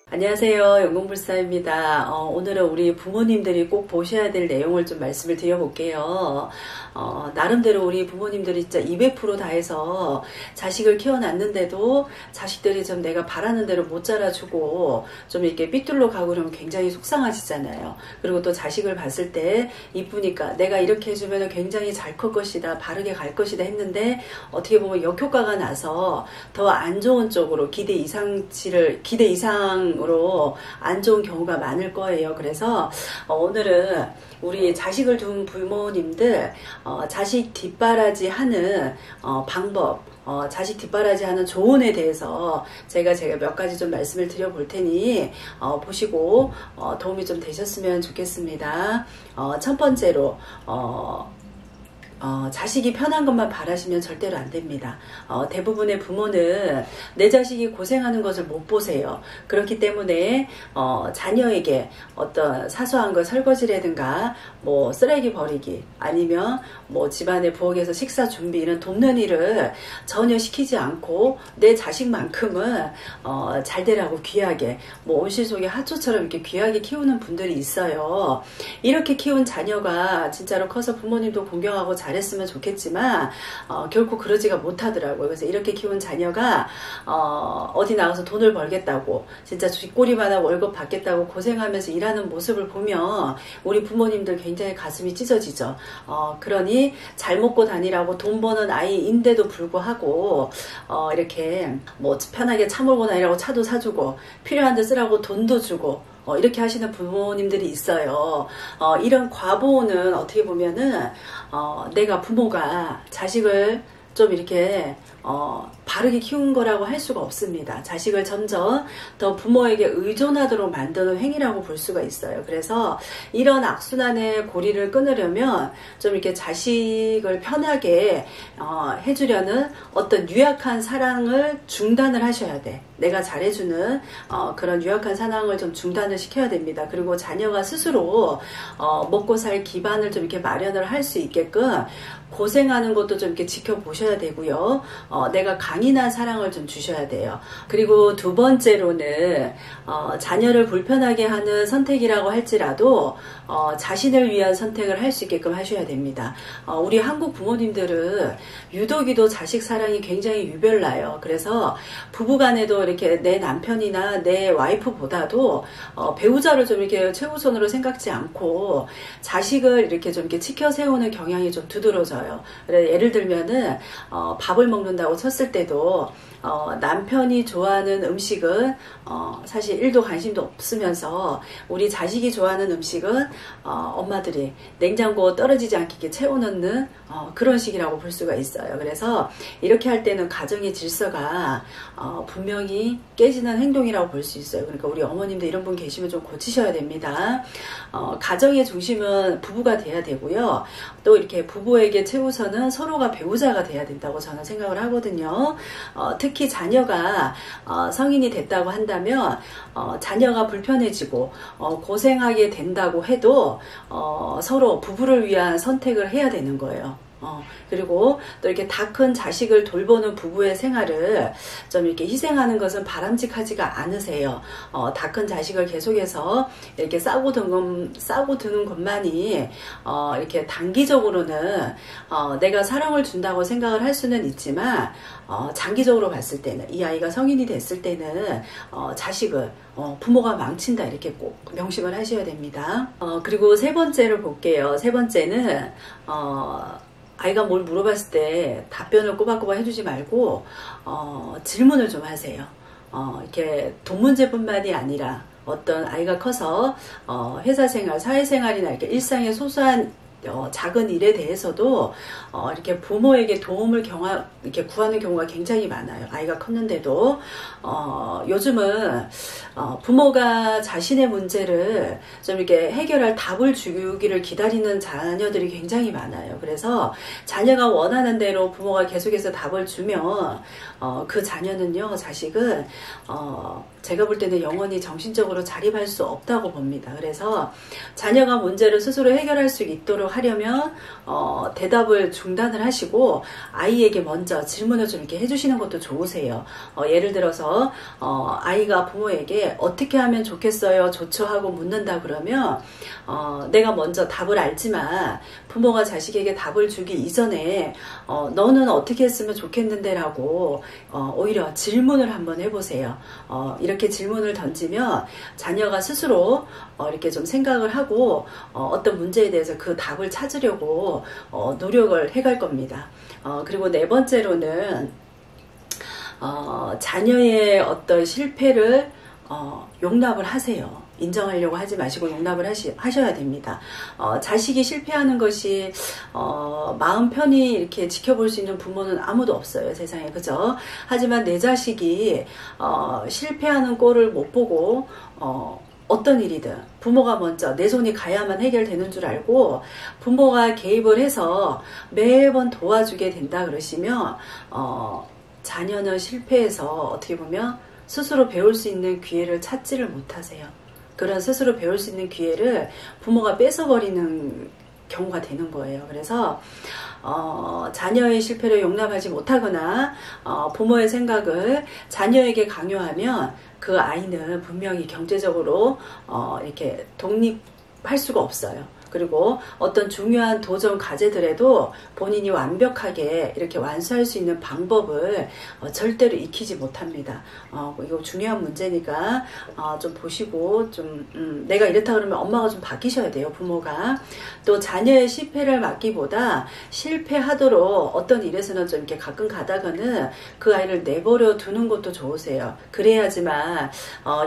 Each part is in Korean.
안녕하세요. 영공불사입니다. 오늘은 우리 부모님들이 꼭 보셔야 될 내용을 좀 말씀을 드려볼게요. 나름대로 우리 부모님들이 진짜 200% 다해서 자식을 키워놨는데도 자식들이 좀 내가 바라는 대로 못 자라주고 좀 이렇게 삐뚤러 가고 그러면 굉장히 속상하시잖아요. 그리고 또 자식을 봤을 때 이쁘니까 내가 이렇게 해주면 굉장히 잘 클 것이다, 바르게 갈 것이다 했는데 어떻게 보면 역효과가 나서 더 안 좋은 쪽으로 기대 이상으로 안 좋은 경우가 많을 거예요. 그래서 오늘은 우리 자식을 둔 부모님들 자식 뒷바라지 하는 방법, 자식 뒷바라지 하는 조언에 대해서 제가 몇 가지 좀 말씀을 드려볼 테니 보시고 도움이 좀 되셨으면 좋겠습니다. 첫 번째로 자식이 편한 것만 바라시면 절대로 안 됩니다. 대부분의 부모는 내 자식이 고생하는 것을 못 보세요. 그렇기 때문에 자녀에게 어떤 사소한 거 설거지라든가 뭐 쓰레기 버리기 아니면 뭐 집안의 부엌에서 식사 준비 이런 돕는 일을 전혀 시키지 않고 내 자식만큼은 잘 되라고 귀하게 뭐 온실속의 하초처럼 이렇게 귀하게 키우는 분들이 있어요. 이렇게 키운 자녀가 진짜로 커서 부모님도 공경하고 잘했으면 좋겠지만 결코 그러지가 못하더라고요. 그래서 이렇게 키운 자녀가 어디 나가서 돈을 벌겠다고 진짜 쥐꼬리만한 월급 받겠다고 고생하면서 일하는 모습을 보면 우리 부모님들 굉장히 가슴이 찢어지죠. 그러니 잘 먹고 다니라고 돈 버는 아이인데도 불구하고 이렇게 뭐 편하게 차 몰고 다니라고 차도 사주고 필요한 데 쓰라고 돈도 주고 이렇게 하시는 부모님들이 있어요. 이런 과보는 어떻게 보면은 내가 부모가 자식을 좀 이렇게 바르게 키운 거라고 할 수가 없습니다. 자식을 점점 더 부모에게 의존하도록 만드는 행위라고 볼 수가 있어요. 그래서 이런 악순환의 고리를 끊으려면 좀 이렇게 자식을 편하게 해주려는 어떤 유약한 사랑을 중단을 하셔야 돼. 내가 잘해주는 그런 유약한 사랑을 좀 중단을 시켜야 됩니다. 그리고 자녀가 스스로 먹고 살 기반을 좀 이렇게 마련을 할 수 있게끔 고생하는 것도 좀 이렇게 지켜보셔야 되고요. 내가 강인한 사랑을 좀 주셔야 돼요. 그리고 두 번째로는 자녀를 불편하게 하는 선택이라고 할지라도 자신을 위한 선택을 할 수 있게끔 하셔야 됩니다. 우리 한국 부모님들은 유독이도 자식 사랑이 굉장히 유별나요. 그래서 부부간에도 이렇게 내 남편이나 내 와이프보다도 배우자를 좀 이렇게 최우선으로 생각지 않고 자식을 이렇게 좀 이렇게 치켜 세우는 경향이 좀 두드러져요. 그래서 예를 들면은 밥을 먹는다고 쳤을 때도 남편이 좋아하는 음식은 사실 1도 관심도 없으면서 우리 자식이 좋아하는 음식은 엄마들이 냉장고 떨어지지 않게 이렇게 채워넣는 그런 식이라고 볼 수가 있어요. 그래서 이렇게 할 때는 가정의 질서가 분명히 깨지는 행동이라고 볼 수 있어요. 그러니까 우리 어머님들 이런 분 계시면 좀 고치셔야 됩니다. 가정의 중심은 부부가 돼야 되고요. 또 이렇게 부부에게 최우선은 서로가 배우자가 돼야 된다고 저는 생각을 하거든요. 특히 자녀가 성인이 됐다고 한다면 자녀가 불편해지고 고생하게 된다고 해도 서로 부부를 위한 선택을 해야 되는 거예요. 그리고 또 이렇게 다 큰 자식을 돌보는 부부의 생활을 좀 이렇게 희생하는 것은 바람직하지가 않으세요. 다 큰 자식을 계속해서 이렇게 싸고 드는 것만이 이렇게 단기적으로는 내가 사랑을 준다고 생각을 할 수는 있지만 장기적으로 봤을 때는 이 아이가 성인이 됐을 때는 자식을 부모가 망친다 이렇게 꼭 명심을 하셔야 됩니다. 그리고 세 번째를 볼게요. 세 번째는 아이가 뭘 물어봤을 때 답변을 꼬박꼬박 해주지 말고 질문을 좀 하세요. 이렇게 돈 문제뿐만이 아니라 어떤 아이가 커서 회사 생활, 사회생활이나 이렇게 일상의 소소한 작은 일에 대해서도 이렇게 부모에게 도움을 이렇게 구하는 경우가 굉장히 많아요. 아이가 컸는데도 요즘은 부모가 자신의 문제를 좀 이렇게 해결할 답을 주기를 기다리는 자녀들이 굉장히 많아요. 그래서 자녀가 원하는 대로 부모가 계속해서 답을 주면 그 자녀는요, 자식은 제가 볼 때는 영원히 정신적으로 자립할 수 없다고 봅니다. 그래서 자녀가 문제를 스스로 해결할 수 있도록 하려면 대답을 중단을 하시고 아이에게 먼저 질문을 좀 이렇게 해주시는 것도 좋으세요. 예를 들어서 아이가 부모에게 어떻게 하면 좋겠어요? 좋죠? 하고 묻는다 그러면 내가 먼저 답을 알지만 부모가 자식에게 답을 주기 이전에 너는 어떻게 했으면 좋겠는데 라고 오히려 질문을 한번 해보세요. 이렇게 질문을 던지면 자녀가 스스로 이렇게 좀 생각을 하고 어떤 문제에 대해서 그 답을 찾으려고 노력을 해갈 겁니다. 그리고 네 번째로는 자녀의 어떤 실패를 용납을 하세요. 인정하려고 하지 마시고 용납을 하셔야 됩니다. 자식이 실패하는 것이 마음 편히 이렇게 지켜볼 수 있는 부모는 아무도 없어요, 세상에. 그죠? 하지만 내 자식이 실패하는 꼴을 못 보고 어떤 일이든 부모가 먼저 내 손이 가야만 해결되는 줄 알고 부모가 개입을 해서 매번 도와주게 된다 그러시면 자녀는 실패해서 어떻게 보면 스스로 배울 수 있는 기회를 찾지를 못하세요. 그런 스스로 배울 수 있는 기회를 부모가 뺏어버리는 경우가 되는 거예요. 그래서 자녀의 실패를 용납하지 못하거나 부모의 생각을 자녀에게 강요하면 그 아이는 분명히 경제적으로 이렇게 독립할 수가 없어요. 그리고 어떤 중요한 도전 과제들에도 본인이 완벽하게 이렇게 완수할 수 있는 방법을 절대로 익히지 못합니다. 이거 중요한 문제니까 좀 보시고 좀 내가 이렇다 그러면 엄마가 좀 바뀌셔야 돼요, 부모가. 또 자녀의 실패를 막기보다 실패하도록 어떤 일에서는 좀 이렇게 가끔 가다가는 그 아이를 내버려 두는 것도 좋으세요. 그래야지만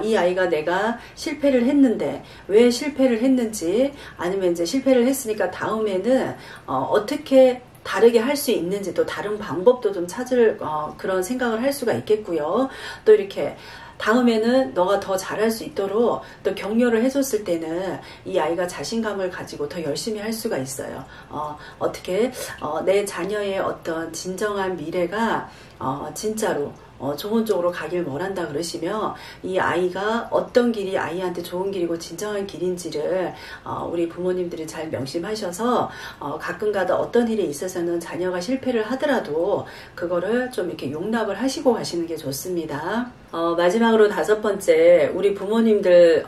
이 아이가 내가 실패를 했는데 왜 실패를 했는지, 아니면 이제 실패를 했으니까 다음에는 어떻게 다르게 할 수 있는지, 또 다른 방법도 좀 찾을 그런 생각을 할 수가 있겠고요. 또 이렇게 다음에는 너가 더 잘할 수 있도록 또 격려를 해줬을 때는 이 아이가 자신감을 가지고 더 열심히 할 수가 있어요. 어떻게 내 자녀의 어떤 진정한 미래가 진짜로 좋은 쪽으로 가길 원한다 그러시면 이 아이가 어떤 길이 아이한테 좋은 길이고 진정한 길인지를 우리 부모님들이 잘 명심하셔서 가끔가다 어떤 일에 있어서는 자녀가 실패를 하더라도 그거를 좀 이렇게 용납을 하시고 가시는 게 좋습니다. 마지막으로 5번째, 우리 부모님들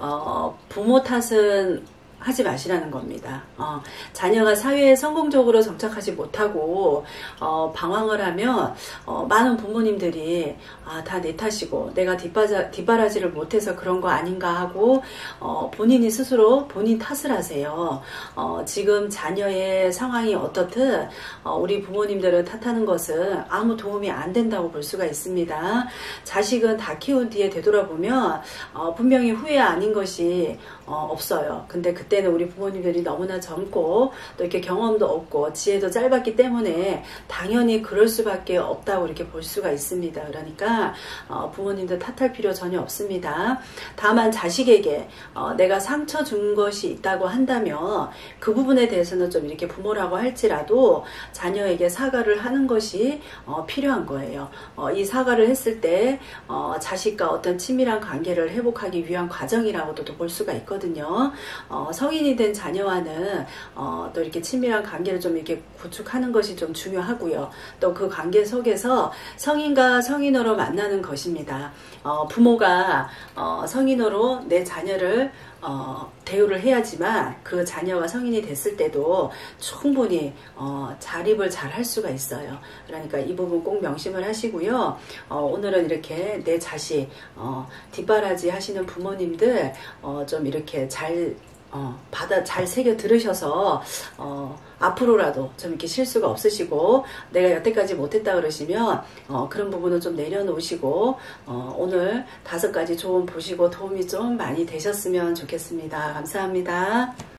부모 탓은 하지 마시라는 겁니다. 자녀가 사회에 성공적으로 정착하지 못하고 방황을 하면 많은 부모님들이 다 내 탓이고 내가 뒷바라지를 못해서 그런 거 아닌가 하고 본인이 스스로 본인 탓을 하세요. 지금 자녀의 상황이 어떻든 우리 부모님들을 탓하는 것은 아무 도움이 안 된다고 볼 수가 있습니다. 자식은 다 키운 뒤에 되돌아보면 분명히 후회 아닌 것이 없어요. 근데 그때는 우리 부모님들이 너무나 젊고 또 이렇게 경험도 없고 지혜도 짧았기 때문에 당연히 그럴 수밖에 없다고 이렇게 볼 수가 있습니다. 그러니까 부모님들 탓할 필요 전혀 없습니다. 다만 자식에게 내가 상처 준 것이 있다고 한다면 그 부분에 대해서는 좀 이렇게 부모라고 할지라도 자녀에게 사과를 하는 것이 필요한 거예요. 이 사과를 했을 때 자식과 어떤 친밀한 관계를 회복하기 위한 과정이라고도 볼 수가 있거든요. 성인이 된 자녀와는 또 이렇게 친밀한 관계를 좀 이렇게 구축하는 것이 좀 중요하고요. 또 그 관계 속에서 성인과 성인으로 만나는 것입니다. 부모가 성인으로 내 자녀를 대우를 해야지만 그 자녀가 성인이 됐을 때도 충분히 자립을 잘 할 수가 있어요. 그러니까 이 부분 꼭 명심을 하시고요. 오늘은 이렇게 내 자식 뒷바라지 하시는 부모님들 좀 이렇게 잘 새겨 들으셔서 앞으로라도 좀 이렇게 실수가 없으시고 내가 여태까지 못했다 그러시면 그런 부분은 좀 내려놓으시고 오늘 5가지 조언 보시고 도움이 좀 많이 되셨으면 좋겠습니다. 감사합니다.